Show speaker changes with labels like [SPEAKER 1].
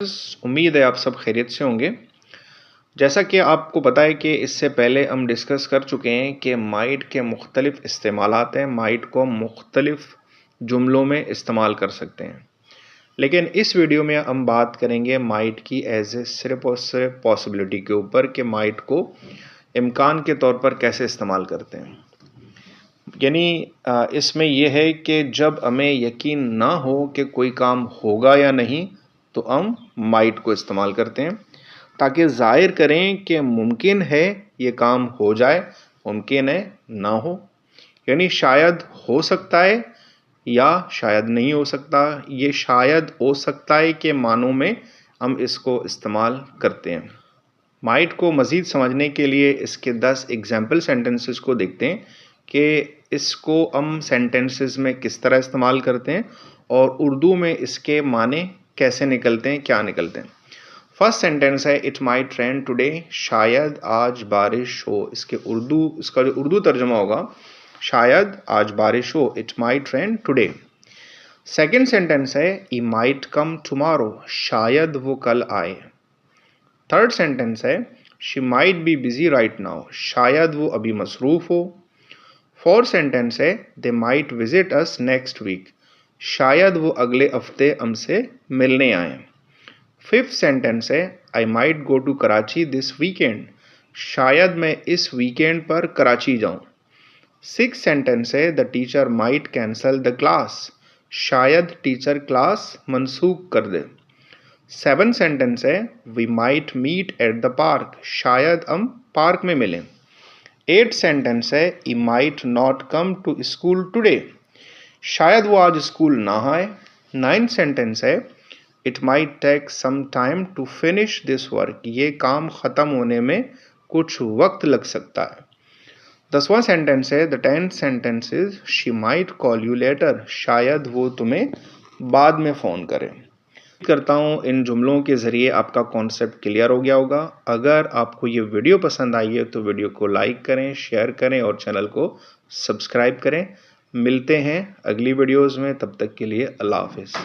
[SPEAKER 1] उम्मीद है आप सब खैरियत से होंगे। जैसा कि आपको पता है कि इससे पहले हम डिस्कस कर चुके हैं कि माइट के मुख्तलिफ़ इस्तेमालात हैं, माइट को मुख्तलिफ़ जुमलों में इस्तेमाल कर सकते हैं। लेकिन इस वीडियो में हम बात करेंगे माइट की एज ए सिर्फ और सिर्फ पॉसिबिलिटी के ऊपर कि माइट को इम्कान के तौर पर कैसे इस्तेमाल करते हैं। यानी इसमें यह है कि जब हमें यकीन ना हो कि कोई काम होगा या नहीं तो हम माइट को इस्तेमाल करते हैं ताकि ज़ाहिर करें कि मुमकिन है ये काम हो जाए, मुमकिन है ना हो। यानी शायद हो सकता है या शायद नहीं हो सकता। ये शायद हो सकता है कि मानों में हम इसको इस्तेमाल करते हैं। माइट को मज़ीद समझने के लिए इसके 10 एग्जाम्पल सेंटेंसेस को देखते हैं कि इसको हम सेंटेंसेस में किस तरह इस्तेमाल करते हैं और उर्दू में इसके माने कैसे निकलते हैं, क्या निकलते हैं। फर्स्ट सेंटेंस है इट माइट रेन टुडे, शायद आज बारिश हो। इसका जो उर्दू तर्जुमा होगा शायद आज बारिश हो, it might rain today. Second sentence है ई माइट कम टुमारो, शायद वो कल आए। थर्ड सेंटेंस है she might be busy right now, शायद वो अभी मसरूफ हो। फोर्थ सेंटेंस है they might visit us next week, शायद वो अगले हफ्ते हमसे मिलने आए। फिफ्थ सेंटेंस है I might go to Karachi this weekend, शायद मैं इस वीकेंड पर कराची जाऊं। सिक्स सेंटेंस है the teacher might cancel the class, शायद टीचर क्लास मनसूख कर दे। सेवन सेंटेंस है we might meet at the park, शायद हम पार्क में मिलें। एट सेंटेंस है he might not come to school today, शायद वो आज स्कूल ना आए। नाइन्थ सेंटेंस है it might take some time to finish this work, ये काम ख़त्म होने में कुछ वक्त लग सकता है। 10वां सेंटेंस है the 10th sentence is she might call you later, शायद वो तुम्हें बाद में फ़ोन करे। करता हूँ इन जुमलों के ज़रिए आपका कॉन्सेप्ट क्लियर हो गया होगा। अगर आपको ये वीडियो पसंद आई है तो वीडियो को लाइक करें, शेयर करें और चैनल को सब्सक्राइब करें। मिलते हैं अगली वीडियोज़ में, तब तक के लिए अल्लाह हाफ़िज़।